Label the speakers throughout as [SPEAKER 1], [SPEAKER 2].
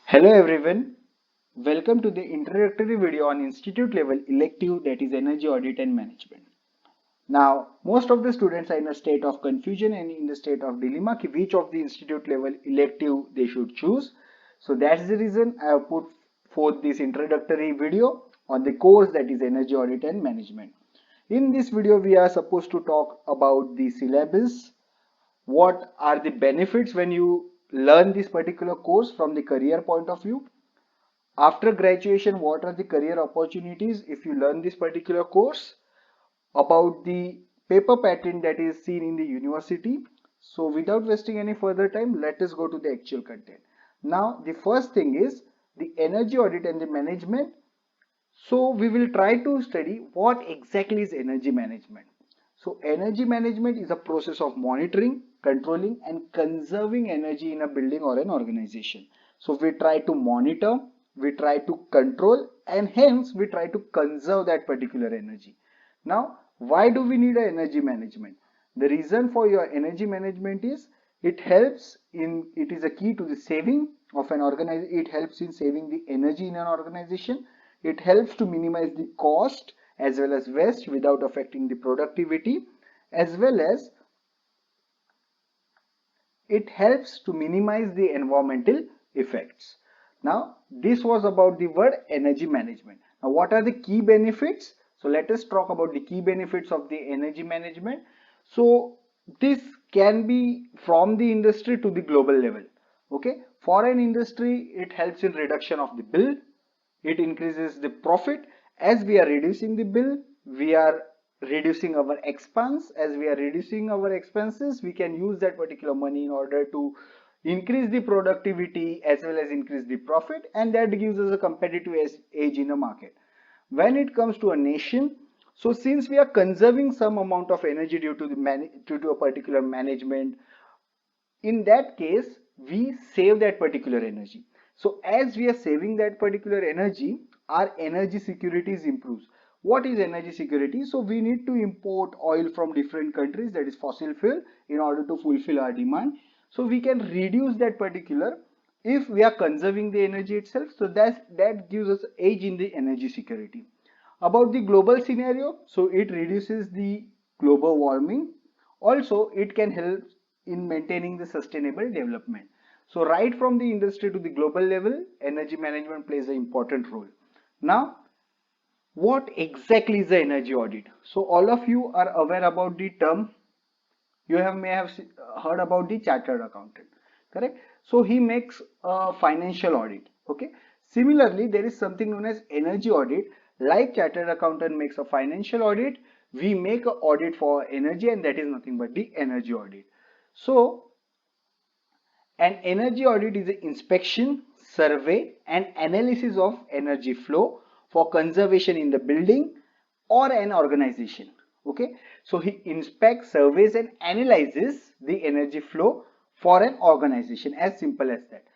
[SPEAKER 1] Hello everyone, welcome to the introductory video on institute level elective, that is energy audit and management. Now, most of the students are in a state of confusion and in the state of dilemma which of the institute level elective they should choose. So that's the reason I have put forth this introductory video on the course, that is energy audit and management. In this video, we are supposed to talk about the syllabus, what are the benefits when you learn this particular course from the career point of view. After graduation, what are the career opportunities if you learn this particular course? About the paper pattern that is seen in the university. So without wasting any further time, let us go to the actual content. Now, the first thing is the energy audit and the management. So we will try to study what exactly is energy management. So energy management is a process of monitoring, controlling and conserving energy in a building or an organization. So we try to monitor, we try to control, and hence we try to conserve that particular energy. Now, why do we need a energy management? The reason for your energy management is it is a key to the saving of an organization. It helps in saving the energy in an organization. It helps to minimize the cost as well as waste without affecting the productivity, as well as it helps to minimize the environmental effects. Now, this was about the word energy management. Now, what are the key benefits? So, let us talk about the key benefits of the energy management. So, this can be from the industry to the global level. Okay, for an industry, it helps in reduction of the bill, it increases the profit. As we are reducing the bill, we are reducing our expense. As we are reducing our expenses, we can use that particular money in order to increase the productivity as well as increase the profit, and that gives us a competitive edge in the market. When it comes to a nation, so since we are conserving some amount of energy due to a particular management, in that case we save that particular energy. So as we are saving that particular energy, our energy security improves. What is energy security? So we need to import oil from different countries, that is fossil fuel, in order to fulfill our demand. So we can reduce that particular if we are conserving the energy itself. So that gives us edge in the energy security. About the global scenario, so it reduces the global warming. Also, it can help in maintaining the sustainable development. So right from the industry to the global level, energy management plays an important role. Now, what exactly is the energy audit? So all of you are aware about the term. You may have heard about the chartered accountant, correct? So he makes a financial audit. Okay. Similarly, there is something known as energy audit. Like chartered accountant makes a financial audit, we make an audit for energy, and that is nothing but the energy audit. So an energy audit is an inspection, survey, and analysis of energy flow for conservation in the building or an organization. Okay, so he inspects, surveys, and analyzes the energy flow for an organization, as simple as that.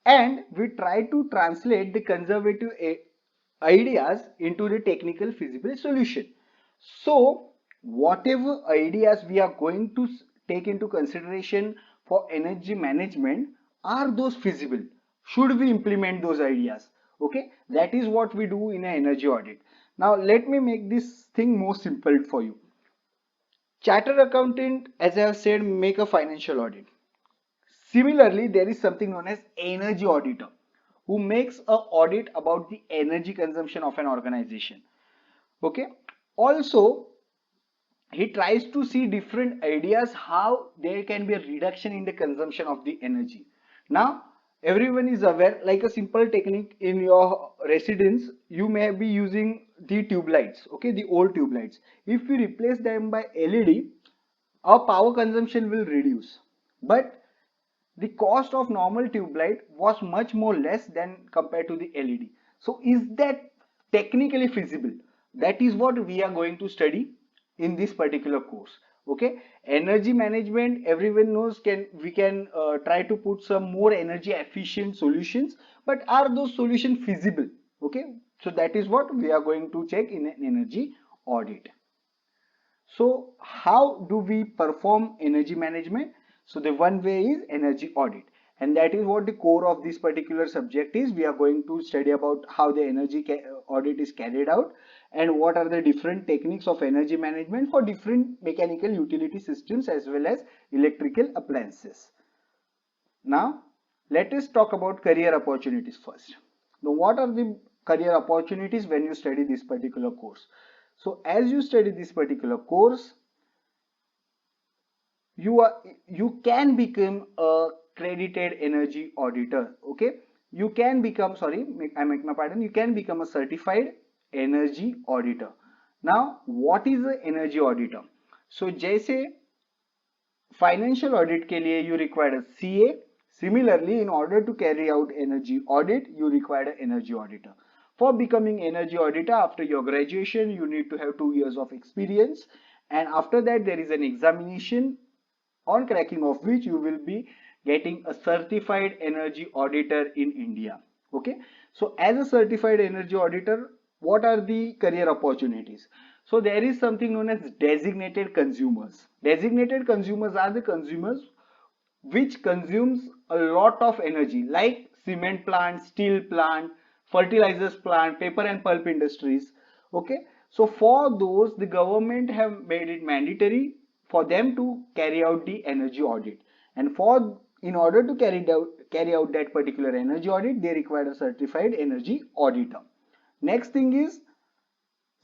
[SPEAKER 1] And we try to translate the conservative ideas into the technical feasible solution. So, whatever ideas we are going to take into consideration for energy management, are those feasible? Should we implement those ideas? Okay, that is what we do in an energy audit. Now, let me make this thing more simple for you. Chartered accountant, as I have said, make a financial audit. Similarly, there is something known as energy auditor who makes a audit about the energy consumption of an organization. Okay. Also, he tries to see different ideas how there can be a reduction in the consumption of the energy. Now, everyone is aware, like a simple technique in your residence, you may be using the tube lights, okay, the old tube lights. If we replace them by LED, our power consumption will reduce. But the cost of normal tube light was much more less than compared to the LED. So is that technically feasible? That is what we are going to study in this particular course. Okay, energy management, everyone knows, can we can try to put some more energy efficient solutions, but are those solutions feasible? Okay, so that is what we are going to check in an energy audit. So how do we perform energy management? So the one way is energy audit. and that is what the core of this particular subject is. We are going to study about how the energy audit is carried out and what are the different techniques of energy management for different mechanical utility systems as well as electrical appliances. Now, let us talk about career opportunities first. Now, what are the career opportunities when you study this particular course? So, as you study this particular course, you can become a credited energy auditor. Okay, you can become, sorry, I make my pardon, you can become a certified energy auditor. Now, what is an energy auditor? So, जैसे financial audit के लिए you required a CA. Similarly, in order to carry out energy audit, you required an energy auditor. For becoming energy auditor, after your graduation, you need to have 2 years of experience, and after that, there is an examination on cracking of which you will be getting a certified energy auditor in India. Okay, so as a certified energy auditor, what are the career opportunities? So there is something known as designated consumers. Designated consumers are the consumers which consumes a lot of energy, like cement plant, steel plant, fertilizers plant, paper and pulp industries. Okay, so for those, the government have made it mandatory for them to carry out the energy audit, and for in order to carry out that particular energy audit, they require a certified energy auditor. Next thing is,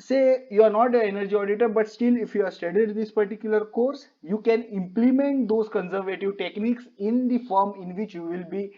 [SPEAKER 1] say you are not an energy auditor, but still if you have studied this particular course, you can implement those conservative techniques in the firm in which you will be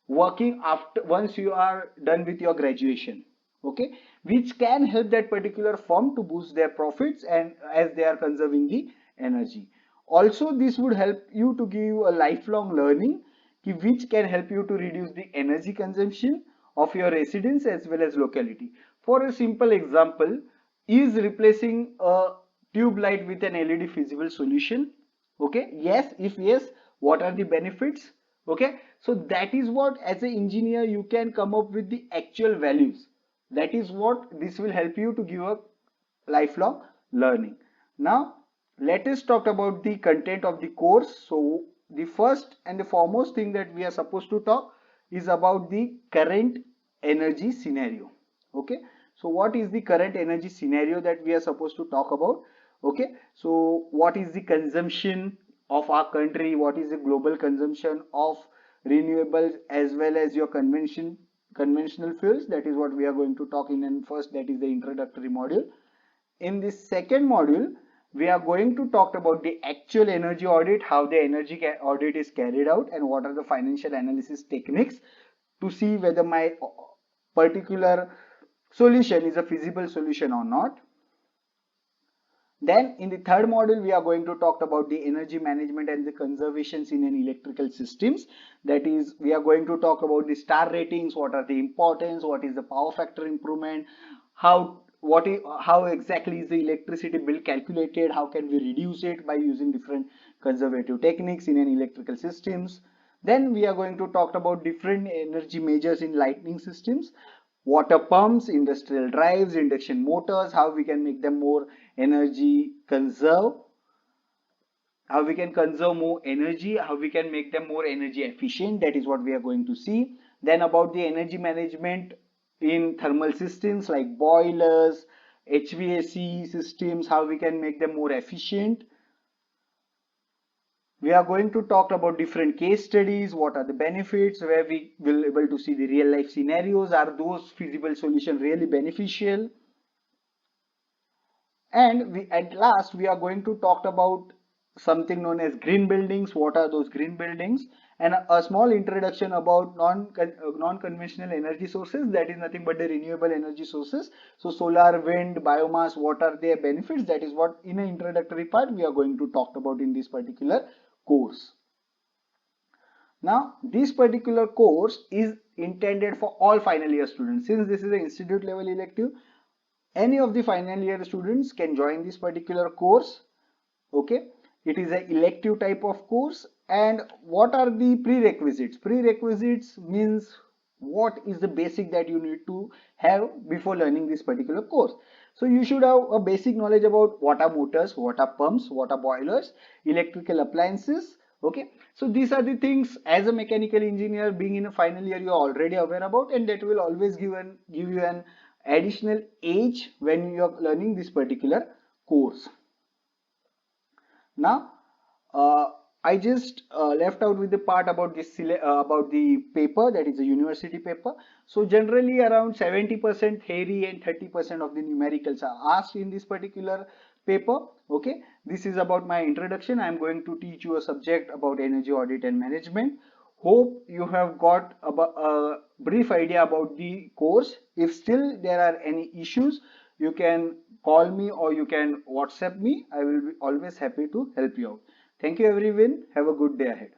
[SPEAKER 1] working after once you are done with your graduation. Okay, which can help that particular firm to boost their profits and as they are conserving the energy. Also, this would help you to give you a lifelong learning which can help you to reduce the energy consumption of your residence as well as locality. For a simple example, is replacing a tube light with an LED feasible solution? Okay, yes, if yes, what are the benefits? Okay, so that is what as an engineer you can come up with the actual values. That is what this will help you to give a lifelong learning. Now, let us talk about the content of the course. So, the first and the foremost thing that we are supposed to talk is about the current energy scenario. Okay, so what is the current energy scenario that we are supposed to talk about? Okay, so what is the consumption of our country? What is the global consumption of renewables as well as your conventional fuels? That is what we are going to talk in, and first, that is the introductory module. In this second module, we are going to talk about the actual energy audit, how the energy audit is carried out, and what are the financial analysis techniques to see whether my particular solution is a feasible solution or not. Then in the third module, we are going to talk about the energy management and the conservations in an electrical systems. That is, we are going to talk about the star ratings, what are the importance, what is the power factor improvement, how exactly is the electricity bill calculated, how can we reduce it by using different conservative techniques in an electrical systems. Then we are going to talk about different energy measures in lighting systems, water pumps, industrial drives, induction motors, how we can make them more energy conserve, how we can conserve more energy, how we can make them more energy efficient. That is what we are going to see. Then about the energy management in thermal systems like boilers, HVAC systems, how we can make them more efficient. We are going to talk about different case studies, what are the benefits, where we will be able to see the real life scenarios, are those feasible solutions really beneficial. And at last we are going to talk about something known as green buildings, what are those green buildings, and a small introduction about non-conventional energy sources, that is nothing but the renewable energy sources. So solar, wind, biomass, what are their benefits? That is what in an introductory part we are going to talk about in this particular course. Now, this particular course is intended for all final year students. Since this is an institute level elective, any of the final year students can join this particular course. Okay, it is an elective type of course. And what are the prerequisites? Prerequisites means what is the basic that you need to have before learning this particular course. So you should have a basic knowledge about water motors, water pumps, water boilers, electrical appliances, Okay, so these are the things as a mechanical engineer being in a final year you are already aware about, and that will always give you an additional edge when you are learning this particular course. Now, I just left out with the part about about the paper, that is a university paper. So generally around 70% theory and 30% of the numericals are asked in this particular paper. Okay, this is about my introduction. I am going to teach you a subject about energy audit and management. Hope you have got a brief idea about the course. If still there are any issues, you can call me or you can WhatsApp me. I will be always happy to help you out. Thank you everyone. Have a good day ahead.